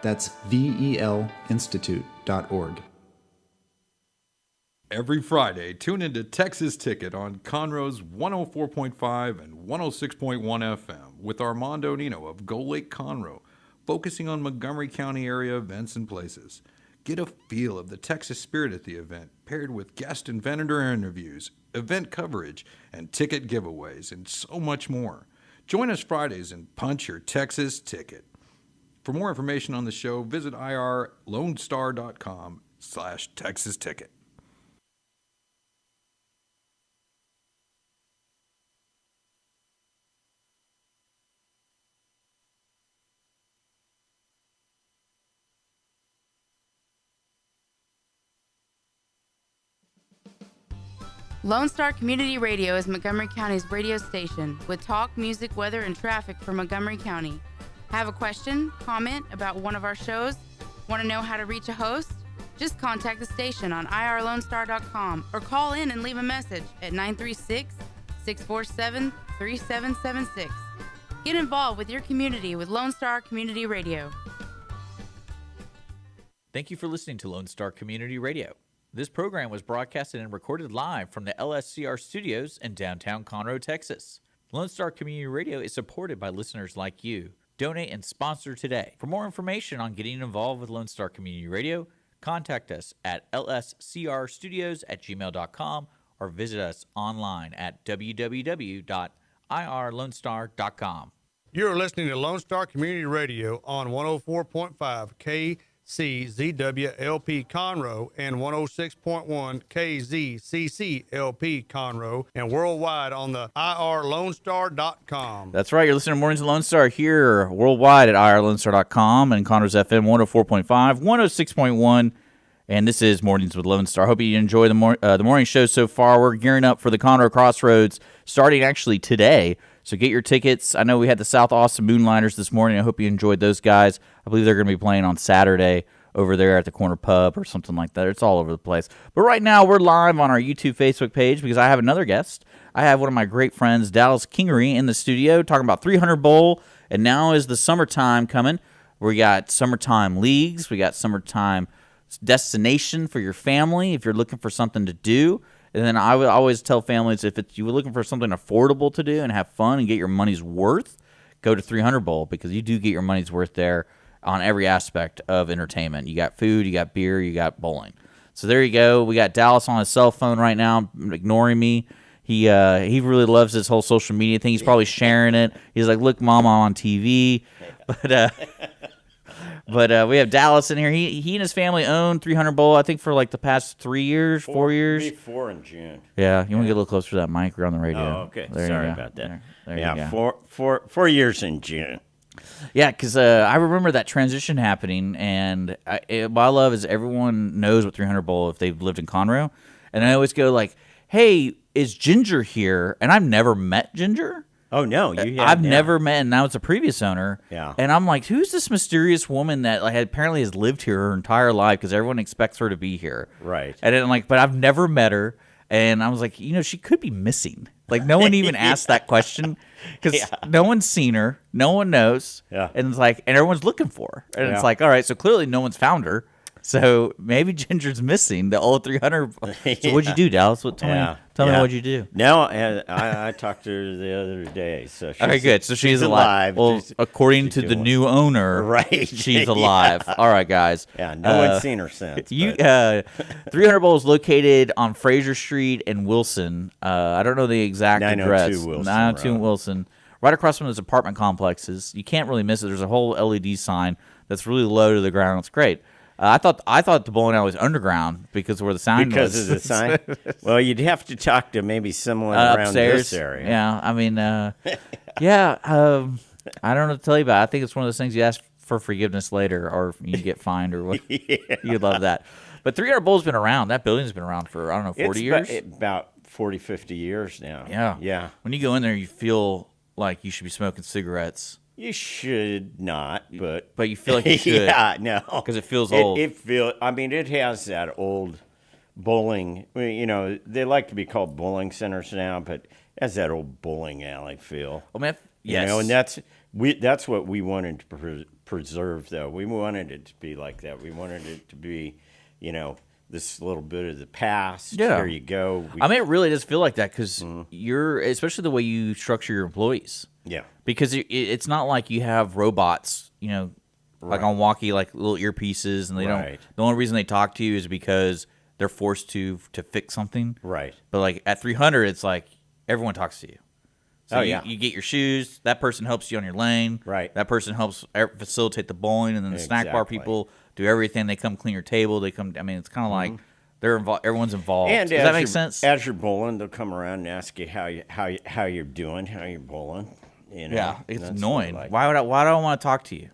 That's VELinstitute.org. Every Friday, tune into Texas Ticket on Conroe's 104.5 and 106.1 FM with Armando Nino of Gull Lake Conroe, focusing on Montgomery County area events and places. Get a feel of the Texas spirit at the event, paired with guest and vendor interviews, event coverage, and ticket giveaways, and so much more. Join us Fridays and punch your Texas ticket. For more information on the show, visit irlonestar.com/Texas Ticket. Lone Star Community Radio is Montgomery County's radio station with talk, music, weather, and traffic for Montgomery County. Have a question, comment about one of our shows? Want to know how to reach a host? Just contact the station on irlonestar.com or call in and leave a message at 936-647-3776. Get involved with your community with Lone Star Community Radio. Thank you for listening to Lone Star Community Radio. This program was broadcasted and recorded live from the LSCR studios in downtown Conroe, Texas. Lone Star Community Radio is supported by listeners like you. Donate and sponsor today. For more information on getting involved with Lone Star Community Radio, contact us at lscrstudios@gmail.com or visit us online at www.irlonestar.com. You're listening to Lone Star Community Radio on 104.5 KCZWLP Conroe and 106.1 KZCCLP Conroe and worldwide on the irlonestar.com. That's right. You're listening to Mornings with Lone Star here worldwide at irlonestar.com and Conroe's FM 104.5, 106.1. And this is Mornings with Lone Star. Hope you enjoy the morning show so far. We're gearing up for the Conroe Crossroads starting actually today. So get your tickets. I know we had the South Austin Moonliners this morning. I hope you enjoyed those guys. I believe they're going to be playing on Saturday over there at the Corner Pub or something like that. It's all over the place. But right now we're live on our YouTube, Facebook page because I have another guest. I have one of my great friends, Dallas Kingery, in the studio talking about 300 Bowl. And now is the summertime coming. We got summertime leagues. We got summertime destination for your family if you're looking for something to do. And then I would always tell families if you were looking for something affordable to do and have fun and get your money's worth, go to 300 Bowl because you do get your money's worth there on every aspect of entertainment. You got food, you got beer, you got bowling. So there you go. We got Dallas on his cell phone right now ignoring me. He really loves this whole social media thing. He's probably sharing it. He's like, look, Mom, I'm on TV. But we have Dallas in here. He and his family own 300 Bowl, I think, for like the past 4 years. Maybe 4 in June. Yeah, you want to get a little closer to that mic? You're on the radio. Oh, okay. There Sorry about that. There yeah, you go. 4 years in June. Yeah, because I remember that transition happening, and what I love is everyone knows what 300 Bowl if they've lived in Conroe, and I always go like, hey, is Ginger here? And I've never met Ginger. Oh, no. I've never met, and now it's a previous owner. Yeah. And I'm like, who's this mysterious woman that apparently has lived here her entire life because everyone expects her to be here? Right. And then, but I've never met her. And I was like, she could be missing. Like, no one even asked that question because no one's seen her. No one knows. Yeah. And it's like, and everyone's looking for her. And it's like, all right, so clearly no one's found her. So maybe Ginger's missing the old 300. So what'd you do, Dallas? Tell me what'd you do. No, I talked to her the other day. So she's, okay, good. So she's alive. Well, according to the new owner, right? She's alive. All right, guys. Yeah, no one's seen her since. 300 Bowl is located on Fraser Street in Wilson. I don't know the exact address. 902 Wilson. Right across from those apartment complexes. You can't really miss it. There's a whole LED sign that's really low to the ground. It's great. I thought the bowling alley was underground because of where the sign was. Because of the sign? Well, you'd have to talk to maybe someone around upstairs. this area. Yeah, I mean, I don't know what to tell you about it. I think it's one of those things you ask for forgiveness later or you get fined or what. You'd love that. But 300 Bowl's been around. That building's been around for, 40 years? About 40, 50 years now. Yeah. Yeah. When you go in there, you feel like you should be smoking cigarettes. You should not, but you feel like you should. Yeah, no, because it feels old. It has that old bowling. They like to be called bowling centers now, but it has that old bowling alley feel. Well, man, yes, and that's what we wanted to preserved, though. We wanted it to be like that. We wanted it to be, this little bit of the past. Yeah. Here you go. I mean, it really does feel like that because you're, especially the way you structure your employees. Yeah. Because it's not like you have robots, like on walkie, like little earpieces, and they don't. Right. The only reason they talk to you is because they're forced to fix something. Right. But like at 300, it's like everyone talks to you. So yeah. you get your shoes. That person helps you on your lane. Right. That person helps facilitate the bowling, and then the snack bar Exactly. people do everything. They come clean your table. They come. I mean, it's kind of like they're involved. Everyone's involved. And Does that make sense? As you're bowling, they'll come around and ask you how you're doing, how you're bowling. Yeah, it's That's annoying. like- Why do I want to talk to you?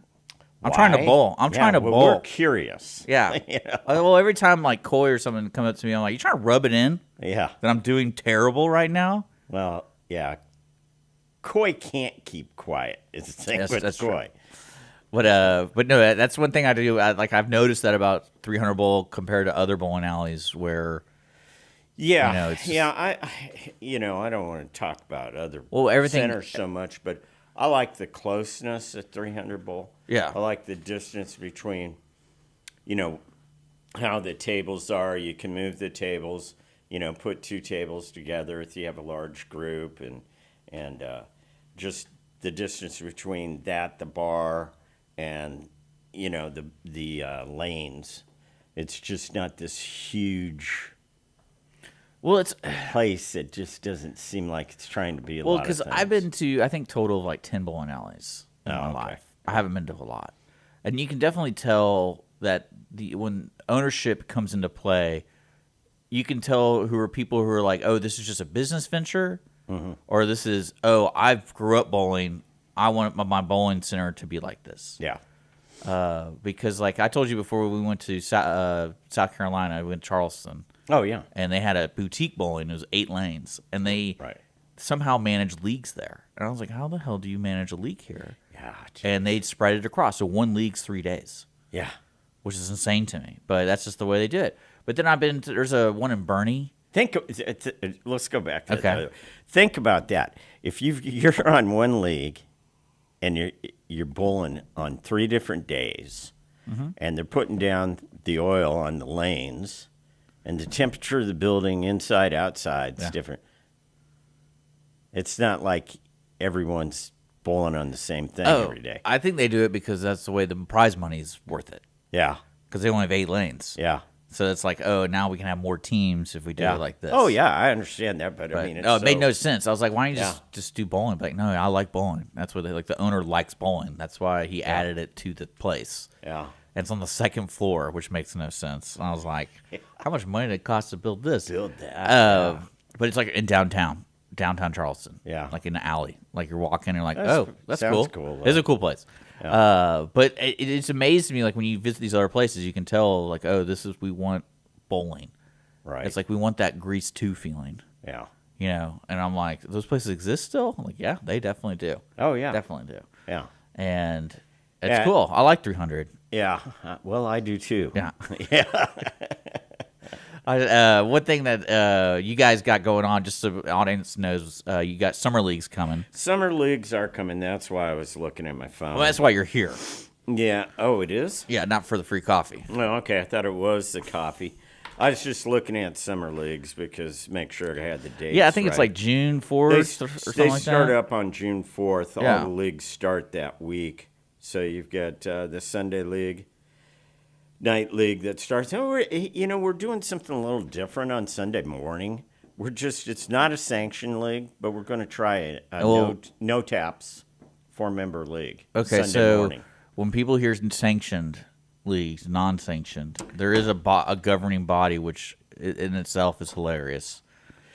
I'm trying to Why? bowl. I'm trying to well, bowl. We're curious. Yeah. Well, every time like Coy or something comes up to me, I'm like, "You trying to rub it in Yeah. that I'm doing terrible right now?" Well, yeah. Koi can't keep quiet. Is the thing Yes, with that's true. Koi. But no, that's one thing I do. I've noticed that about 300 bowl compared to other bowling alleys where Yeah, it's just- yeah. I don't want to talk about other everything- centers so much, but I like the closeness at 300 bowl. Yeah. I like the distance between, how the tables are. You can move the tables. Put two tables together if you have a large group, and just the distance between the bar, and the lanes. It's just not this huge it's place that just doesn't seem like it's trying to be a well lot of because things. I've been to I think total of like 10 bowling alleys in my okay. life. I haven't been to a lot, and you can definitely tell that when ownership comes into play, you can tell who are people who are like, oh, this is just a business venture, or this is I grew up bowling. I want my bowling center to be like this. Yeah. Because like I told you before, we went to South Carolina. We went to Charleston. Oh yeah. And they had a boutique bowling. It was 8 lanes, and they somehow managed leagues there. And I was like, how the hell do you manage a league here? Yeah. And they'd spread it across. So one league's 3 days, Yeah. which is insane to me. But that's just the way they do it. But then there's a one in Bernie. Let's go back to Okay. that. Think about that. If you're on one league and you're bowling on 3 different days, and they're putting down the oil on the lanes, and the temperature of the building inside outside is different. It's not like everyone's bowling on the same thing every day. I think they do it because that's the way the prize money's worth it. Yeah. Because they only have 8 lanes. Yeah. So it's like, now we can have more teams if we do Yeah. it like this. Oh yeah, I understand that, but I But, mean, it made no sense. I was like, why don't you Yeah. just do bowling? But like, no, I like bowling. That's what the owner likes bowling. That's why he added it to the place. Yeah. And it's on the 2nd floor, which makes no sense. And I was like, how much money did it cost to build this? Build that. But it's like in downtown Charleston. Yeah. Like in the alley. Like you're walking and you're like, that's sounds cool. cool, though. It's a cool place. But it's amazed me, like when you visit these other places, you can tell, like, we want bowling. Right. It's like we want that Grease 2 feeling. Yeah. And I'm like, those places exist still? I'm like, yeah, they definitely do. Oh yeah. Definitely do. Yeah. And it's Yeah. cool. I like 300. Yeah. Well, I do too. Yeah. Yeah. One thing that you guys got going on, just so the audience knows, you got summer leagues coming. Summer leagues are coming. That's why I was looking at my phone. Well, that's why you're here. Yeah. Oh, it is? Yeah, not for the free coffee. Oh, okay. I thought it was the coffee. I was just looking at summer leagues because make sure I had the dates. Yeah, I think it's right. like June 4th or something They like start that. up on June 4th. Yeah. All the leagues start that week. So you've got the Sunday league, night league that starts. Oh, we're doing something a little different on Sunday morning. It's not a sanctioned league, but we're going to try it. No taps, 4-member league. Okay, Sunday so morning. when people hear sanctioned leagues, non-sanctioned, there is a governing body, which in itself is hilarious.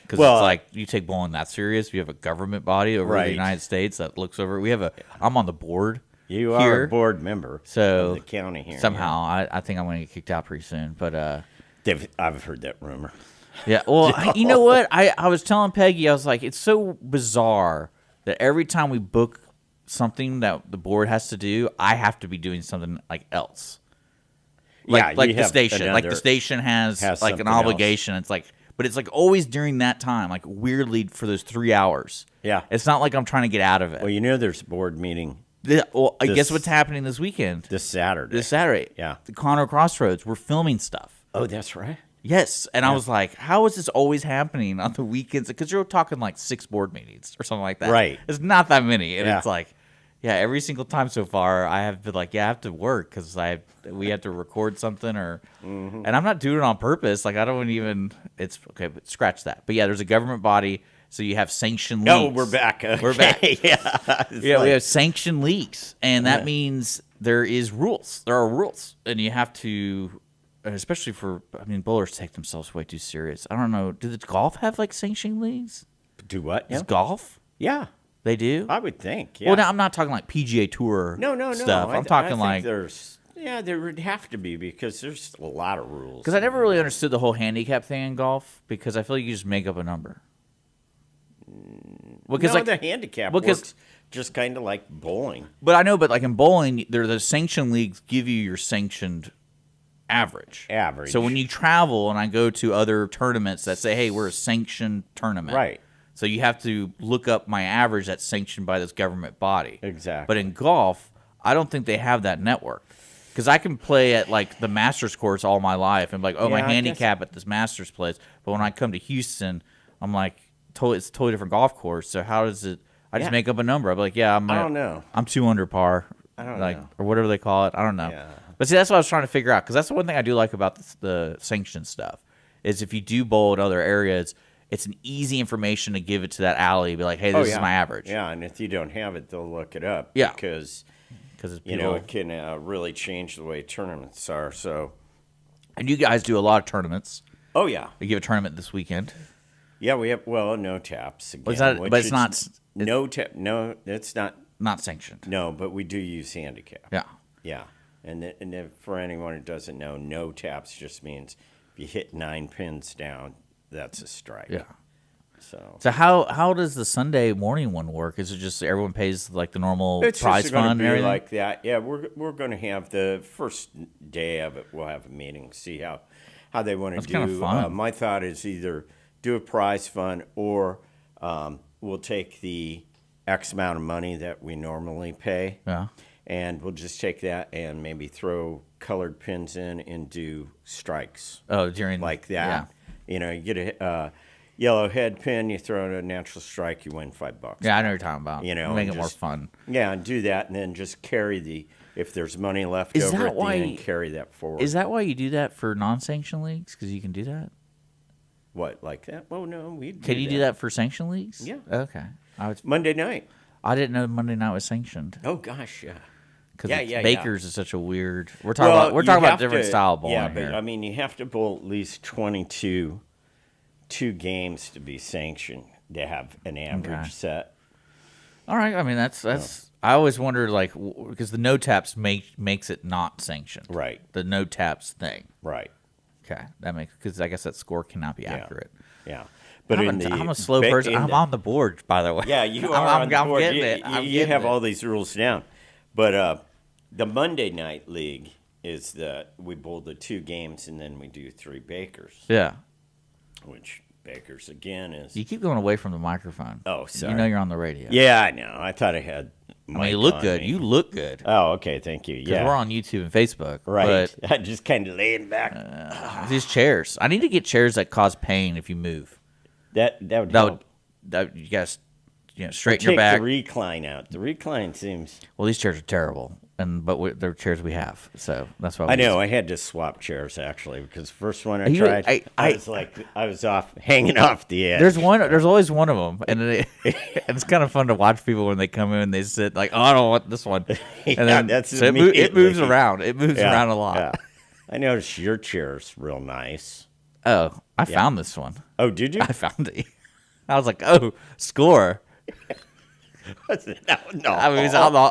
Because it's like, you take bowling that serious? You have a government body over the United States that looks over. I'm on the board. You here, are a board member so of the county here. Somehow, I think I'm going to get kicked out pretty soon. But I've heard that rumor. yeah, well, you know what? I was telling Peggy, I was like, it's so bizarre that every time we book something that the board has to do, I have to be doing something like else. Like the station. Like the station has like something an obligation. It's like, but it's like always during that time, like weirdly for those 3 hours. Yeah. It's not like I'm trying to get out of it. Well, there's a board meeting I guess what's happening this weekend? This Saturday. This Saturday. Yeah. The Conroe Crossroads. We're filming stuff. Oh, that's right. Yes. And I was like, how is this always happening on the weekends? Because you're talking like 6 board meetings or something like that. Right. It's not that many. And Yeah. it's like, every single time so far, I have been like, I have to work because we have to record something and I'm not doing it on purpose. Like, I don't even, it's okay, but scratch that. But yeah, there's a government body. So you have sanctioned leaks. Oh, we're back. Okay. We're back. Yeah. We have sanctioned leaks. And that means there is rules. There are rules. And you have to, especially bowlers take themselves way too serious. I don't know. Do the golf have like sanctioned leagues? Do what? Is golf? Yeah. They do? I would think. Yeah. Well, now I'm not talking like PGA Tour No. stuff. I'm talking I think there would have to be because there's a lot of rules. Because I never really understood the whole handicap thing in golf because I feel like you just make up a number. Because the handicap works just kind of like bowling. But I know, but like in bowling, the sanctioned leagues give you your sanctioned average. So when you travel and I go to other tournaments that say, hey, we're a sanctioned tournament. Right. So you have to look up my average that's sanctioned by this government body. Exactly. But in golf, I don't think they have that network. Because I can play at like the Masters course all my life and be like, my handicap at this Masters place. But when I come to Houston, I'm like, it's a totally different golf course. So how does it? I just make up a number. I'm like, I don't know. I'm 2 under par. I don't know, or whatever they call it. I don't know. Yeah. But see, that's what I was trying to figure out. Because that's the one thing I do like about the sanctioned stuff is if you do bowl in other areas, it's an easy information to give it to that alley. Be like, hey, this is my average. Yeah, and if you don't have it, they'll look it up. Yeah. Because it's it can really change the way tournaments are. So. And you guys do a lot of tournaments. Oh yeah. We give a tournament this weekend. Yeah, we have no taps again. But it's not no tap. No, it's not sanctioned. No, but we do use handicap. Yeah. Yeah, and if, for anyone who doesn't know, no taps just means if you hit 9 pins down, that's a strike. Yeah. So how does the Sunday morning one work? Is it just everyone pays like the normal prize fund and everything? Like that? Yeah, we're going to have the first day of it. We'll have a meeting, see how they want to do. That's kind of fun. My thought is either do a prize fund or we'll take the X amount of money that we normally pay. Yeah. And we'll just take that and maybe throw colored pins in and do strikes. Oh, during like that. Yeah. You get a yellow head pin, you throw in a natural strike, you win $5. Yeah, I know what you're talking about. Make it more just, fun. Yeah, and do that, and then just carry if there's money left over at the end, carry that forward. Is that why you do that for non-sanctioned leagues? Because you can do that. What, like that? Oh no, Can you do that for sanctioned leagues? Yeah. Okay. Monday night. I didn't know Monday night was sanctioned. Oh gosh, yeah. Because Baker's is such a weird. We're talking about different style bowling here. Yeah, but I mean, you have to bowl at least 22 games to be sanctioned to have an average set. All right. I mean, that's. I always wondered, like, because the no taps makes it not sanctioned. Right. The no taps thing. Right. Okay, that makes because I guess that score cannot be accurate. Yeah. But I'm a slow person. I'm on the board, by the way. Yeah, you are on the board. Getting it. You have all these rules down. But the Monday night league is we bowl the 2 games and then we do 3 Bakers. Yeah. Which Bakers again is. You keep going away from the microphone. Oh, sorry. You know you're on the radio. Yeah, I know. I thought I had. You look good. You look good. Oh, okay. Thank you. Yeah, we're on YouTube and Facebook. Right. I just kind of laying back. These chairs. I need to get chairs that cause pain if you move. That would help. You guys, straighten your back. Take the recline out. The recline seems. Well, these chairs are terrible, but they're chairs we have, so that's why. I know. I had to swap chairs actually because the first one I tried, I was hanging off the edge. There's always one of them, and it's kind of fun to watch people when they come in and they sit like, oh, I don't want this one, and then it moves around. It moves around a lot. Yeah. I noticed your chair's real nice. Oh, I found this one. Oh, did you? I found it. I was like, oh, score. No. I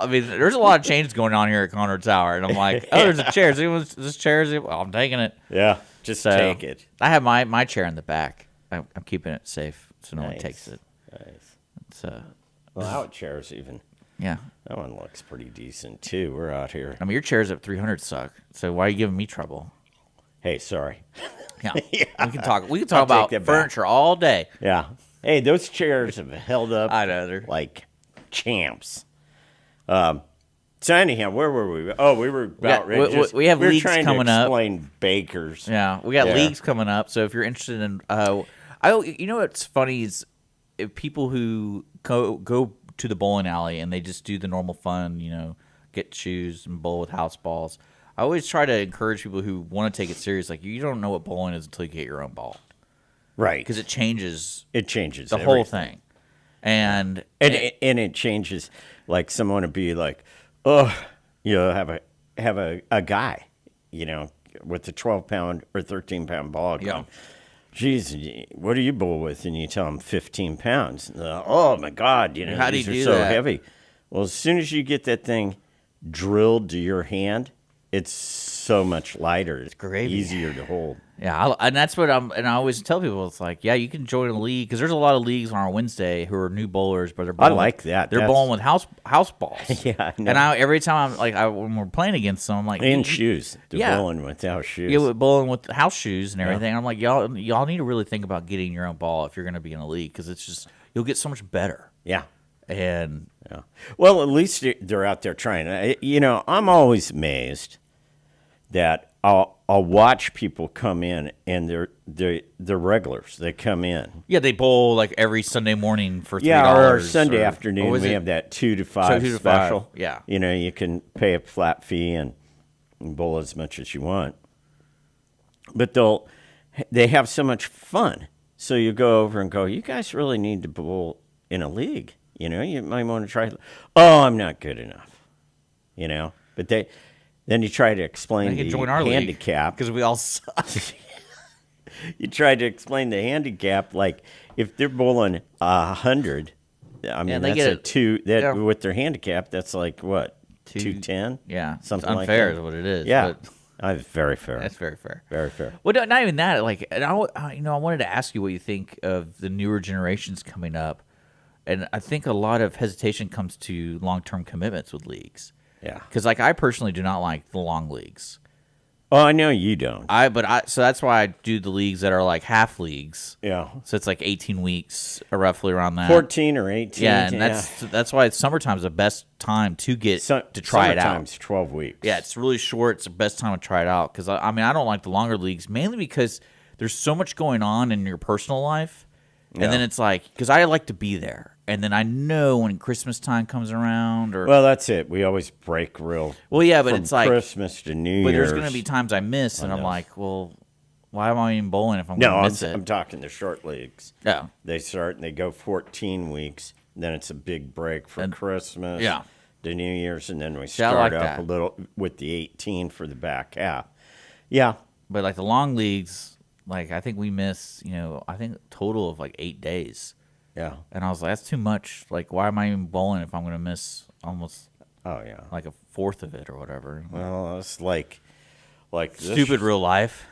mean, there's a lot of changes going on here at Conroe Tower, and I'm like, oh, there's a chair. This chair is. Well, I'm taking it. Yeah, take it. I have my chair in the back. I'm keeping it safe so no one takes it. Nice. Well, our chair's even. Yeah. That one looks pretty decent too. We're out here. I mean, your chairs at 300 suck. So why are you giving me trouble? Hey, sorry. Yeah. We can talk about furniture all day. Yeah. Hey, those chairs have held up. I know. Like champs. So anyhow, where were we? Oh, we were about ready. We have were leagues trying coming to up. explain bakers. Yeah, we got Yeah. leagues coming up. So if you're interested in, you know what's funny is if people who go to the bowling alley and they just do the normal fun, get shoes and bowl with house balls. I always try to encourage people who want to take it serious. Like, you don't know what bowling is until you get your own ball, Right. because it changes It changes the whole thing. And it changes. Like someone would be like, oh, have a guy, with a 12-pound or 13-pound ball. Yeah. Going, geez, what do you bowl with? And you tell them 15 pounds. Oh my God, How do these you are do so that? heavy. Well, as soon as you get that thing drilled to your hand, it's so much lighter. It's gravy. easier to hold. yeah, and that's what I always tell people. It's like, yeah, you can join a league, because there's a lot of leagues on our Wednesday who are new bowlers, but they're I bowling like that. They're bowling with house balls. Yeah, I know. And every time when we're playing against them, I'm like, And shoes. They're Yeah. bowling without shoes. Yeah, with bowling with house shoes and everything. I'm like, y'all need to really think about getting your own ball if you're going to be in a league, because it's just, you'll get so much better. Yeah. And Yeah. Well, at least they're out there trying. I'm always amazed that I'll watch people come in and they're regulars. They come in. yeah, they bowl like every Sunday morning for $3. Yeah, or Sunday afternoon what was we it? have that 2 to 5 2 to 5, special. yeah. You can pay a flat fee and bowl as much as you want. But they have so much fun. So you go over and go, you guys really need to bowl in a league. You might want to try. Oh, I'm not good enough. But then you try to explain They can the join our handicap. because we all suck. You try to explain the handicap, like if they're bowling 100, I mean, they that's get a it. two. Yeah. With their handicap, that's like what, 210? Yeah, something it's like unfair that. is what it is. Yeah, but very fair. that's very fair. Very fair. Well, not even that. Like, and I wanted to ask you what you think of the newer generations coming up, and I think a lot of hesitation comes to long-term commitments with leagues. Yeah. Because, like, I personally do not like the long leagues. Oh, I know you don't. So that's why I do the leagues that are like half leagues. Yeah. So it's like 18 weeks, or roughly around that. 14 or 18. Yeah, and that's why summertime's the best time to get to try it out. Summertime's 12 weeks. Yeah, it's really short. It's the best time to try it out, because I don't like the longer leagues, mainly because there's so much going on in your personal life, and then it's like, because I like to be there, and then I know when Christmas time comes around, or Well, that's it. We always break real. yeah, but from it's like Christmas to New Year's. But there's going to be times I miss, and I'm like, well, why am I even bowling if I'm going No, to miss it? I'm talking the short leagues. Yeah. They start and they go 14 weeks. Then it's a big break for Christmas. Yeah. To New Year's, and then we I start like up that. a little with the 18 for the back half. Yeah. But like the long leagues, like I think we miss, I think total of like 8 days. Yeah. And I was like, that's too much. Like, why am I even bowling if I'm going to miss almost Oh yeah. like a fourth of it or whatever? Well, it's like this. Stupid real life.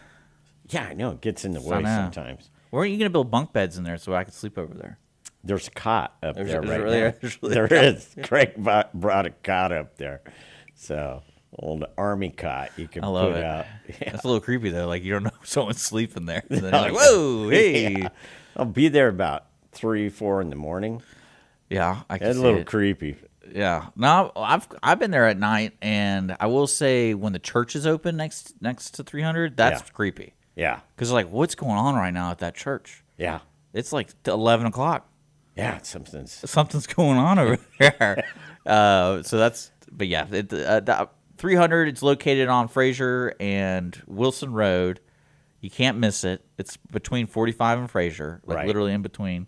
Yeah, I know. It gets in the I way know. sometimes. Where are you going to build bunk beds in there so I can sleep over there? There's a cot up there There's right really- now. there's really There is. Craig brought a cot up there. So, old army cot you can I love put it. out. Yeah. That's a little creepy though. Like, you don't know if someone's sleeping there. And then you're like, whoa, hey. Yeah. I'll be there about 3, 4 in the morning. Yeah, I can That's a see little it. creepy. Yeah. No, I've been there at night, and I will say when the church is open next to 300, that's Yeah. creepy. Yeah. Because like, what's going on right now at that church? Yeah. It's like 11 o'clock. Yeah. Something's. Something's going on over there. So that's, but yeah, the 300. It's located on Fraser and Wilson Road. You can't miss it. It's between 45 and Fraser, like Right. literally in between,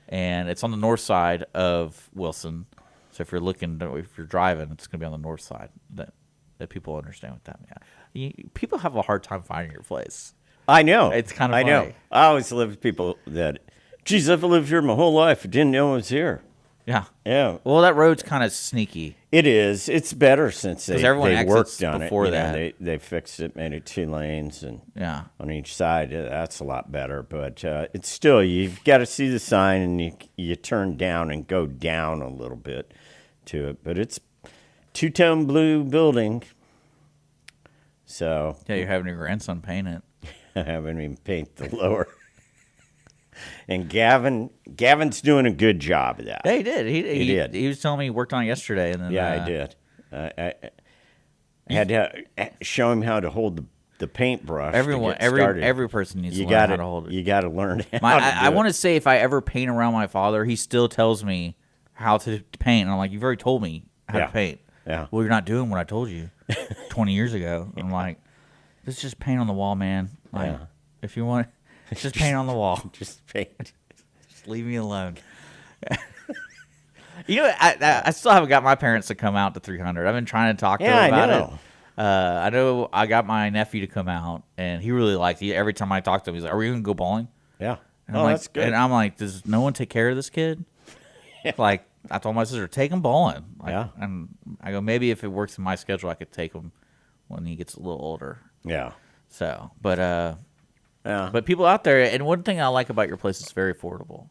and it's on the north side of Wilson. So if you're driving, it's going to be on the north side. That people understand what that means. People have a hard time finding your place. I know. It's kind of I know. funny. I always live with people that, geez, I've lived here my whole life. I didn't know I was here. Yeah. Yeah. Well, that road's kind of sneaky. It is. It's better since they everyone worked exits on before it. that. They fixed it, made it 2 lanes, and Yeah. on each side. That's a lot better. But it's still, you've got to see the sign, and you turn down and go down a little bit to it. But it's 2-tone blue building. So Yeah, you're having your grandson paint it. I haven't even paint the lower. And Gavin's doing a good job of that. Yeah, he did. He did. He was telling me he worked on it yesterday, and then Yeah, I did. I had to show him how to hold the paintbrush. Every person needs to learn how to hold it. You got to learn how to I do want it. to say if I ever paint around my father, he still tells me how to paint. And I'm like, you've already told me how to paint. Yeah. Well, you're not doing what I told you 20 years ago. I'm like, let's just paint on the wall, man. Like, if you want, just paint on the wall. Just paint. Just leave me alone. You know, I still haven't got my parents to come out to 300. I've been trying to talk to them about it. I know I got my nephew to come out, and he really liked it. Every time I talk to him, he's like, "Are we going to go bowling?" Yeah. And I'm like, that's good. And I'm like, does no one take care of this kid? Like, I told my sister, take him bowling. Like, and I go, maybe if it works in my schedule, I could take him when he gets a little older. Yeah. So, but people out there, and one thing I like about your place is very affordable.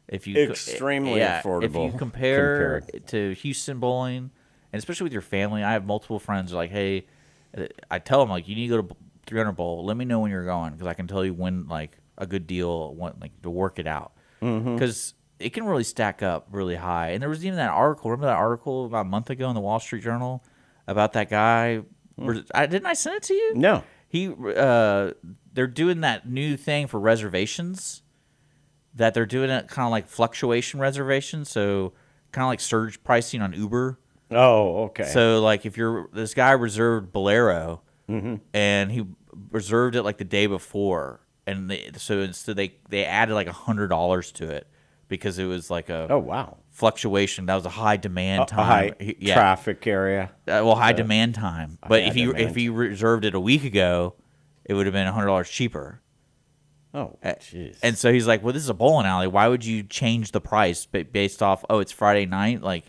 If you Extremely affordable. If you compare it to Houston bowling, and especially with your family, I have multiple friends like, hey, I tell them like, you need to go to 300 bowl. Let me know when you're going because I can tell you when like a good deal, to work it out because it can really stack up really high. And there was even that article. Remember that article about a month ago in the Wall Street Journal about that guy? Didn't I send it to you? No. They're doing that new thing for reservations. That they're doing it kind of like fluctuation reservations, so kind of like surge pricing on Uber. Oh, okay. So like if this guy reserved Bolero, and he reserved it like the day before, and they added like $100 to it because it was like a fluctuation. That was a high demand time, high traffic area. High demand time. But if he reserved it a week ago, it would have been $100 cheaper. Oh, jeez. And so he's like, well, this is a bowling alley. Why would you change the price based off, it's Friday night? Like,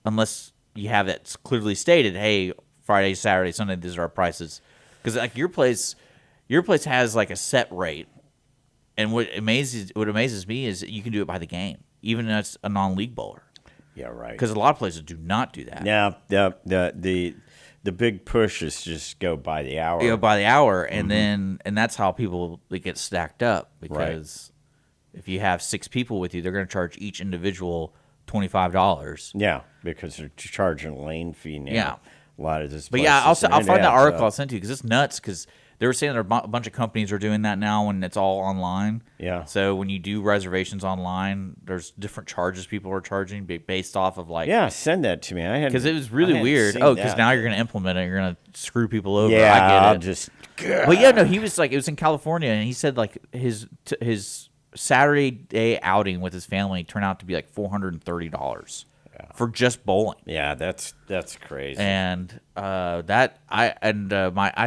unless you have it clearly stated, hey, Friday, Saturday, Sunday, these are our prices. Because like your place has like a set rate. And what amazes me is that you can do it by the game, even as a non-league bowler. Yeah, right. Because a lot of places do not do that. Yeah, the big push is just go by the hour. By the hour, and then that's how people get stacked up because if you have 6 people with you, they're going to charge each individual $25. Yeah, because they're charging a lane fee now. Yeah, a lot of this. But I'll find that article I'll send to you because it's nuts because they were saying a bunch of companies are doing that now when it's all online. Yeah. So when you do reservations online, there's different charges people are charging based off of like. Yeah, send that to me. Because it was really weird. Because now you're going to implement it. You're going to screw people over. Yeah, I get it. But yeah, no, he was like, it was in California, and he said like his Saturday day outing with his family turned out to be like $430 for just bowling. Yeah, that's crazy. And I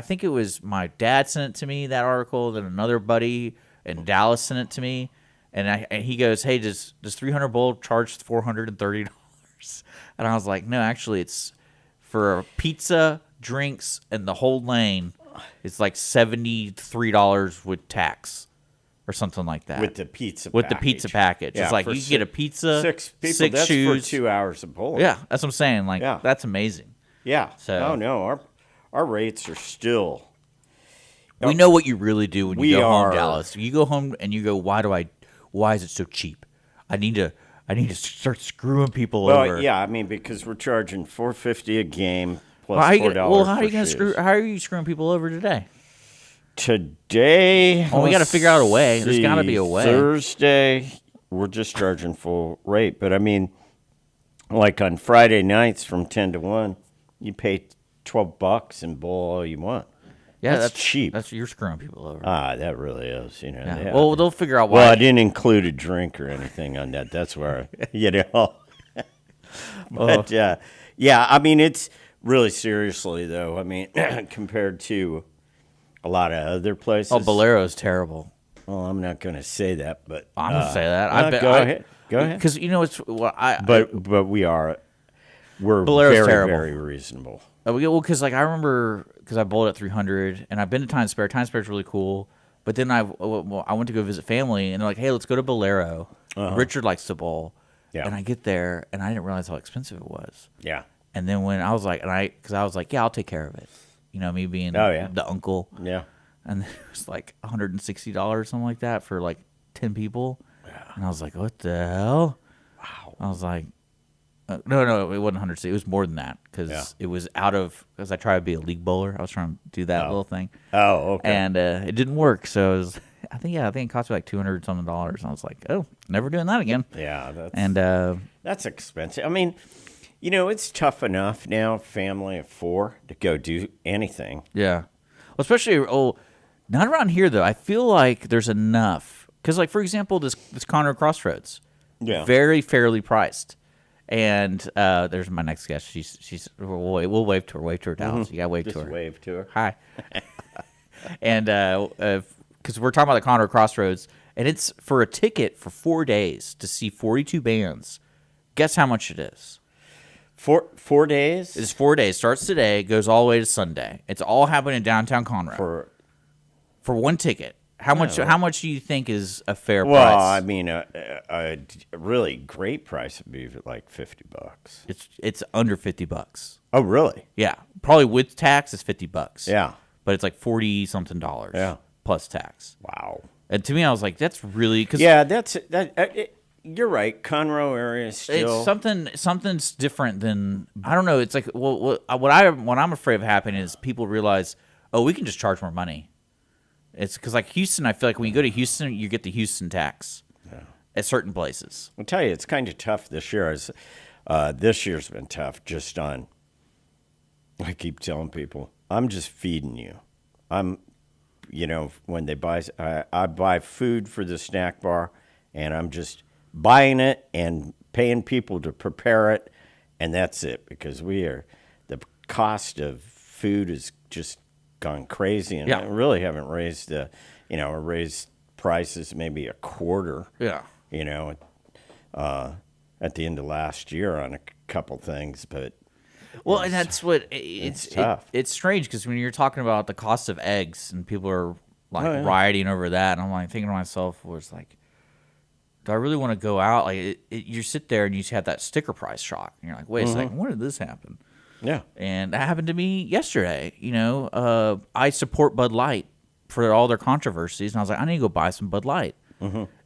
think it was my dad sent it to me, that article, then another buddy in Dallas sent it to me, and he goes, hey, does 300 bowl charge $430? And I was like, no, actually it's for pizza, drinks, and the whole lane, it's like $73 with tax. Or something like that. With the pizza package. Yeah, it's like you can get a pizza, 6 people, 6 that's shoes. for 2 hours of bowling. Yeah, that's what I'm saying. Like, that's amazing. Yeah. So, no, our rates are still. We know what you really do when you go home, Dallas. You go home and you go, why is it so cheap? I need to start screwing people over. Well, yeah, I mean, because we're charging $4.50 a game plus $4 Well, how are you screwing people over today? Today, we got to figure out a way. There's got to be a way. Thursday, we're just charging full rate. But I mean, like on Friday nights from 10 to 1, you pay $12 and bowl all you want. Yeah, that's cheap. You're screwing people over. That really is. Yeah. Yeah. Well, they'll figure out why. Well, I didn't include a drink or anything on that. That's where, But yeah, I mean, it's really seriously though. I mean, compared to a lot of other places. Oh, Bolero's terrible. Well, I'm not going to say that, but I'm going to say that. Go ahead. Because it's but we're Bolero's very terrible. Very reasonable. Well, because like I remember because I bowled at 300 and I've been to Times Square. Times Square is really cool. But then I went to go visit family and they're like, hey, let's go to Bolero. Richard likes to bowl. Yeah. And I get there and I didn't realize how expensive it was. Yeah. And then when I was like, yeah, I'll take care of it. You know, me being the uncle. Yeah. And it was like $160, something like that, for like 10 people. Yeah. And I was like, what the hell? Wow. I was like, No, it wasn't 100 seats. It was more than that because Yeah. it was because I tried to be a league bowler. I was trying to do that little thing. Oh, okay. And it didn't work. So it was, I think it cost me like $200 something. And I was like, oh, never doing that again. Yeah, That's that's expensive. I mean, it's tough enough now, family of 4, to go do anything. yeah. Well, especially not around here though. I feel like there's enough because, like for example, this Conroe Crossroads, very fairly priced. And there's my next guest. We'll wave to her. Wave to her, Dallas. You got to wave Just to her. wave to her. Hi. And because we're talking about the Conroe Crossroads, and it's for a ticket for 4 days to see 42 bands. Guess how much it is? 4 days? It's 4 days. Starts today, goes all the way to Sunday. It's all happening in downtown Conroe for one ticket. How much do you think is a fair price? Well, I mean, a really great price would be like $50. It's under $50. Oh, really? Yeah, probably with tax it's $50. Yeah. But it's like $40 something plus tax. Wow. And to me, I was like, that's really You're right. Conroe area is still something's different than I don't know. It's like what I'm afraid of happening is people realize, oh, we can just charge more money. It's because like Houston, I feel like when you go to Houston, you get the Houston tax at certain places. I'll tell you, it's kind of tough this year. This year's been tough just on, I keep telling people, I'm just feeding you. When they buy, I buy food for the snack bar, and I'm just buying it and paying people to prepare it, and that's it, because the cost of food is just gone crazy, and I really haven't raised raised prices maybe a quarter. Yeah. At the end of last year on a couple things, but and that's what it's tough. It's strange because when you're talking about the cost of eggs and people are like rioting over that, and I'm like thinking to myself, was like, do I really want to go out? Like you sit there and you have that sticker price shock, and you're like, wait a second, when did this happen? Yeah. And that happened to me yesterday. I support Bud Light for all their controversies, and I was like, I need to go buy some Bud Light.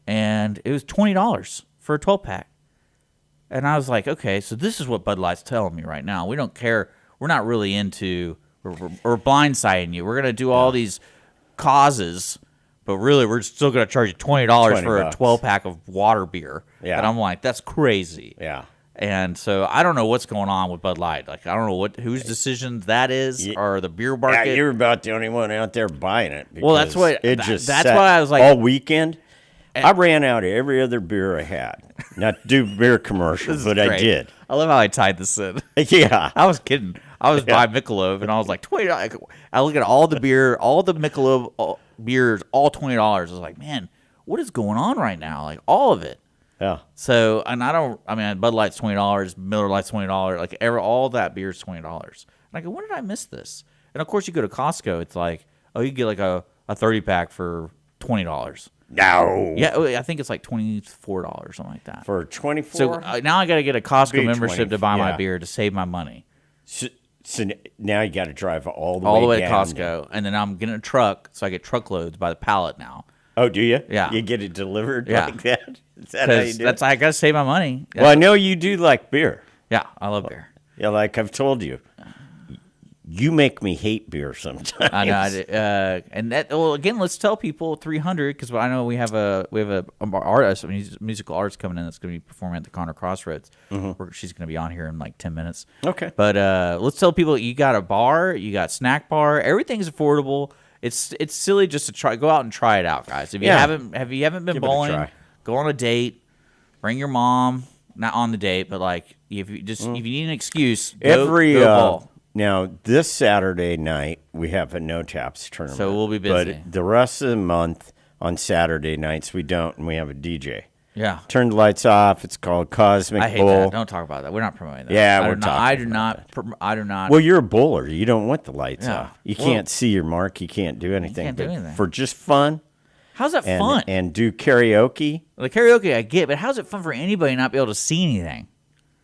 And it was $20 for a 12-pack. And I was like, okay, so this is what Bud Light's telling me right now. We don't care. We're not really into we're blindsiding you. We're going to do all these causes, but really we're still going to charge you $20 for a 12-pack of water beer. Yeah. And I'm like, that's crazy. Yeah. And so I don't know what's going on with Bud Light. Like I don't know whose decision that is, or the beer market. Yeah, you're about the only one out there buying it. Well, that's what it just that's sat why I was like all weekend. I ran out of every other beer I had. Not to do beer commercials, but great. I did. I love how I tied this in. Yeah. I was kidding. I was buying Michelob, and I was like $20. I look at all the beer, all the Michelob beers, all $20. I was like, man, what is going on right now? Like all of it. Yeah. So, and Bud Light's $20, Miller Light's $20, like all that beer is $20. And I go, when did I miss this? And of course, you go to Costco, it's like, oh, you get like a 30-pack for $20. No. Yeah, I think it's like $24 or something like that. For 24? So now I got to get a Costco membership 20, to buy my beer to save my money. So now you got to drive all the way to down Costco, and then I'm getting a truck, so I get truckloads by the pallet now. Oh, do you? Yeah. You get it delivered Yeah. like that? Is that how you do it? I got to save my money. Well, I know you do like beer. Yeah, I love beer. Yeah, like I've told you. You make me hate beer sometimes. I know, and that. Well, again, let's tell people 300 because I know we have a artist, musical artist coming in that's going to be performing at the Conroe Crossroads. She's going to be on here in like 10 minutes. Okay, but let's tell people you got a bar, you got snack bar, everything's affordable. It's silly just to go out and try it out, guys. If you haven't been Give bowling, go on a date, bring your mom. Not on the date, but like if you need an excuse, go bowl. Now, this Saturday night, we have a No Taps tournament. So we'll be busy. But the rest of the month, on Saturday nights, we don't, and we have a DJ. Yeah. Turn the lights off. It's called Cosmic I hate Bowl. that. Don't talk about that. We're not promoting that. Yeah, I do not. Well, you're a bowler. You don't want the lights Yeah. off. You can't see your mark. You can't do anything. can't do But anything. for just fun. How's that fun? And do karaoke. The karaoke I get, but how's it fun for anybody not be able to see anything?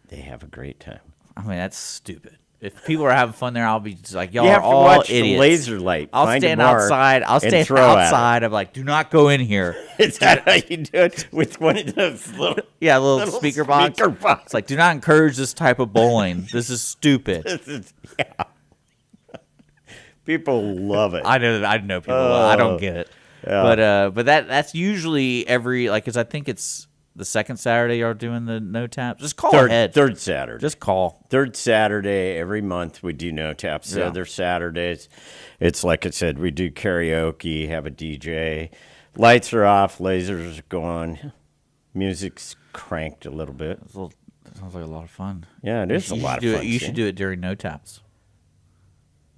They have a great time. I mean, that's stupid. If people are having fun there, I'll be just like, y'all You are have to all watch idiots. the laser light. I'll Find a stand mark outside. I'll and stand throw at it. outside. I'm like, do not go in here. Is that how you do it with one of those little? Yeah, a little speaker box. It's like, do not encourage this type of bowling. This is stupid. Yeah. People love it. I know people. I don't get it. Yeah. But that's usually every because I think it's the second Saturday you're doing the no tap. Just call ahead. Third Saturday. Just call. Third Saturday every month we do no taps. The Yeah. other Saturdays, it's like I said, we do karaoke, have a DJ. Lights are off, lasers are going, music's cranked a little bit. That sounds like a lot of fun. Yeah, it is a lot of fun. You should do it during no taps.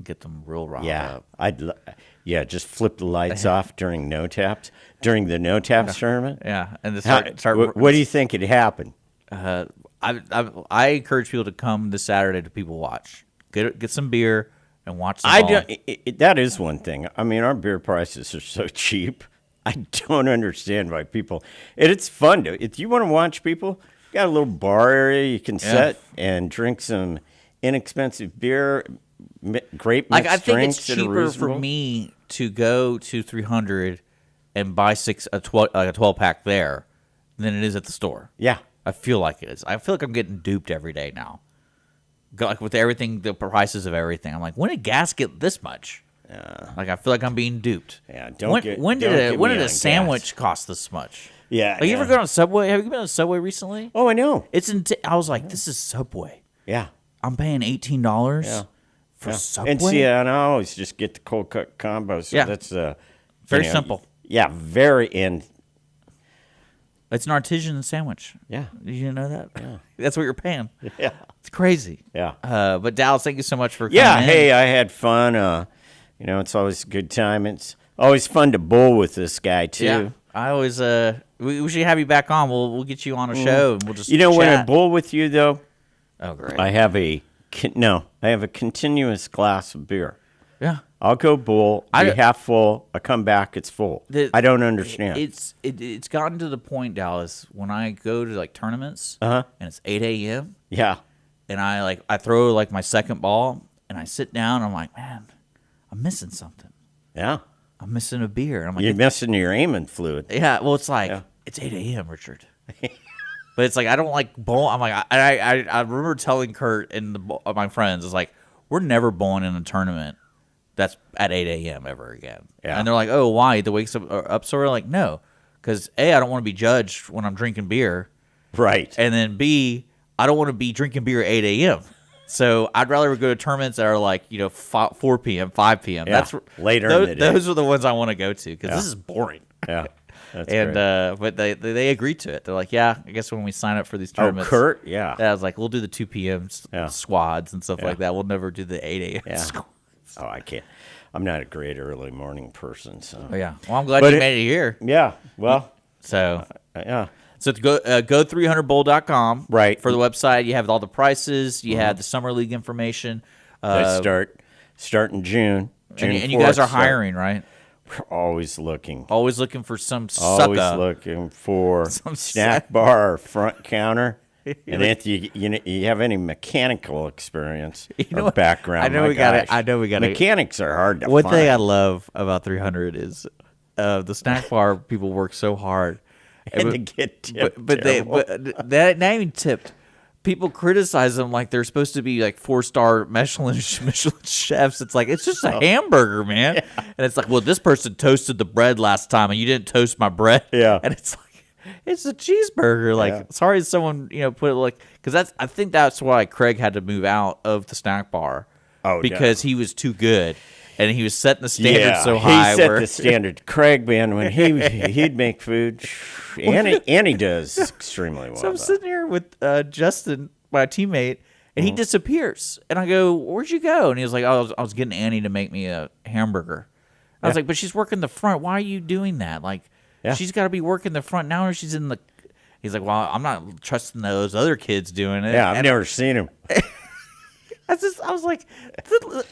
Get them real riled Yeah, up. just flip the lights off during no taps during the no taps tournament. Yeah, and then What do you think would happen? I encourage people to come this Saturday to people watch. Get some beer and watch. Some I ball. don't. That is one thing. I mean, our beer prices are so cheap. I don't understand why people. It's fun to. If you want to watch people, you got a little bar area you can set and drink some inexpensive beer. Great mixed I think drinks it's that are cheaper for reasonable. me to go to 300 and buy a 12 pack there than it is at the store. Yeah. I feel like it is. I feel like I'm getting duped every day now. Like with everything, the prices of everything. I'm like, when did gas get this much? Like I feel like I'm being duped. Yeah, when did a sandwich cost this much? Yeah. Like, you ever gone on Subway? Have you been on Subway recently? Oh, I know. I was like, this is Subway. Yeah. I'm paying $18 Yeah. for Subway. And see, and I always just get the cold cut combo. So Yeah. that's Very simple. Yeah, very and It's an artisan sandwich. yeah, You didn't know that? Yeah. That's what you're paying. yeah, It's crazy. yeah. But Dallas, thank you so much for coming Yeah, in. hey, I had fun. It's always a good time. It's always fun to bowl with this guy too. Yeah. I always we should have you back on. We'll get you on a show and we'll just When I chat. bowl with you though, Oh great. I have a continuous glass of beer. yeah. I'll go bowl, be half full. I come back, it's full. I don't understand. It's gotten to the point, Dallas, when I go to like tournaments Uh-huh. and it's 8 a.m. Yeah, and I throw like my second ball and I sit down and I'm like, man, I'm missing something. yeah. I'm missing a beer. And I'm like, You're missing your aiming fluid. yeah, well, it's like, Yeah. it's 8 a.m., Richard. But it's like, I don't like bowl. I'm like, I remember telling Kurt and my friends, it's like, we're never bowling in a tournament that's at 8 a.m. ever again. Yeah. And they're like, oh, why? The wakes up so early? Like, no. Because A, I don't want to be judged when I'm drinking beer. Right. And then B, I don't want to be drinking beer at 8 a.m. So I'd rather go to tournaments that are like, 4 p.m., 5 p.m. Yeah, That's later in the day. Those are the ones I want to go to because this is boring. Yeah. That's And great. but they agreed to it. They're like, yeah, I guess when we sign up for these Oh, tournaments, Kurt? Yeah. I was like, we'll do the 2 p.m. Yeah. squads and stuff Yeah. like that. We'll never do the 8 a.m. Yeah. squads. Oh, I can't. I'm not a great early morning person, so. Oh, yeah. Well, I'm glad But you it- made it here. Yeah. Well, So yeah. So to go 300bowl.com. Right. For the website, you have all the prices. You have the summer league information. They start in June. June And you guys 4th, are so hiring, right? We're always looking. Always looking for some Always sucker. looking for Some snack bar or front counter. And if you have any mechanical experience or what? background, I know my we gotta- gosh, I know we gotta- Mechanics are hard to One find. thing I love about 300 is the snack bar people work so hard. and to get tipped but terrible. that not even tipped. People criticize them like they're supposed to be like 4-star Michelin chefs. It's like, it's just a hamburger, man. And it's like, well, this person toasted the bread last time and you didn't toast my bread. Yeah. And it's like, it's a cheeseburger. Like, Yeah. sorry, someone put it like, because I think that's why Craig had to move out of the snack bar. Oh, because he was too good. And he was setting the standard so high. He set where, the standard. Craig, man, when he'd make food, and he does extremely well. So I'm though. sitting here with Justin, my teammate, and Mm-hmm. he disappears. And I go, "Where'd you go?" And he was like, "I was getting Annie to make me a hamburger." I was like, "But she's working the front. Why are you doing that? Like, Yeah. she's got to be working the front now, or she's in the." He's like, "Well, I'm not trusting those other kids doing it." Yeah, I've And never seen him. I was like,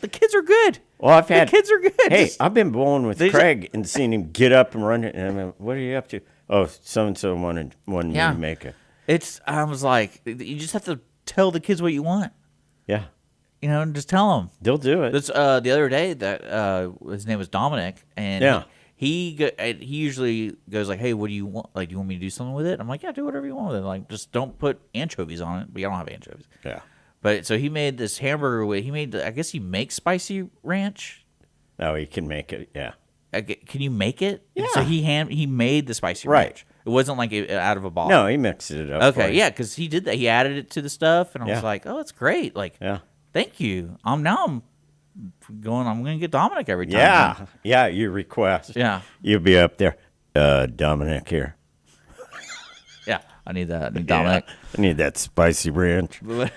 the kids are good. Well, I've had the kids are good. Hey, Just- I've been bowling with They just- Craig and seen him get up and run it. And I'm like, what are you up to? Oh, so and so wanted me Yeah. to make it. I was like, you just have to tell the kids what you want. Yeah, and just tell them. They'll do it. This the other day that his name was Dominic, and Yeah. he usually goes like, "Hey, what do you want? Like, do you want me to do something with it?" I'm like, "Yeah, do whatever you want with it. Like, just don't put anchovies on it." But I don't have anchovies. Yeah. But so he made this hamburger with. He made. I guess he makes spicy ranch. Oh, he can make it. Yeah. Can you make it? Yeah. So he made the spicy Right. ranch. It wasn't like out of a bottle. No, he mixed it up. for Okay, you. yeah, because he did that. He added it to the stuff, and I was Yeah. like, "Oh, it's great! Like, Yeah. thank you." I'm going to get Dominic every time. Yeah. Yeah. You request. Yeah. You'll be up there. Dominic here. Yeah, I need that. I need Dominic. Yeah. I need that spicy ranch. But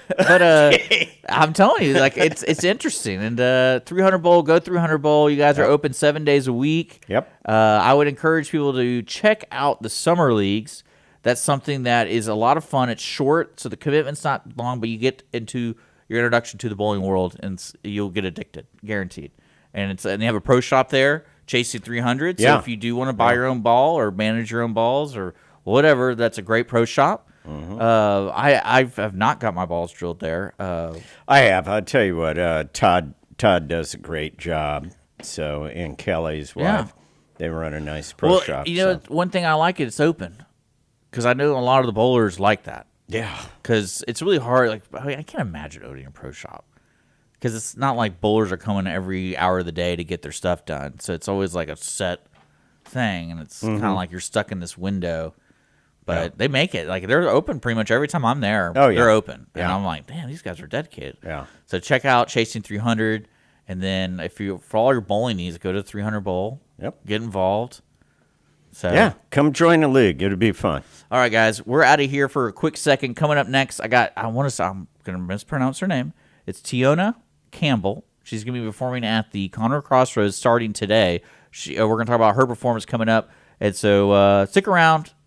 I'm telling you, like it's interesting. And 300 Bowl, go 300 Bowl. You guys are open 7 days a week. Yep. I would encourage people to check out the summer leagues. That's something that is a lot of fun. It's short, so the commitment's not long, but you get into your introduction to the bowling world, and you'll get addicted, guaranteed. And they have a pro shop there, Chasing 300. So Yeah. if you do want to buy your own ball or manage your own balls or whatever, that's a great pro shop. I have not got my balls drilled there. I have. I'll tell you what. Todd does a great job. So, and Kelly's wife, Yeah. they run a nice pro shop. One thing I like it's open because I know a lot of the bowlers like that. Yeah. Because it's really hard. Like I can't imagine owning a pro shop because it's not like bowlers are coming every hour of the day to get their stuff done. So it's always like a set thing, and it's kind of like you're stuck in this window. But they make it. Like, they're open pretty much every time I'm there. Oh, yeah. They're open. And Yeah. I'm like, man, these guys are dedicated. Yeah. So check out Chasing 300. And then for all your bowling needs, go to 300 Bowl. Yep. Get involved. So Yeah. Come join the league. It'll be fun. All right, guys. We're out of here for a quick second. Coming up next, I'm going to mispronounce her name. It's Tiona Campbell. She's going to be performing at the Conroe Crossroads starting today. We're going to talk about her performance coming up. And so stick around.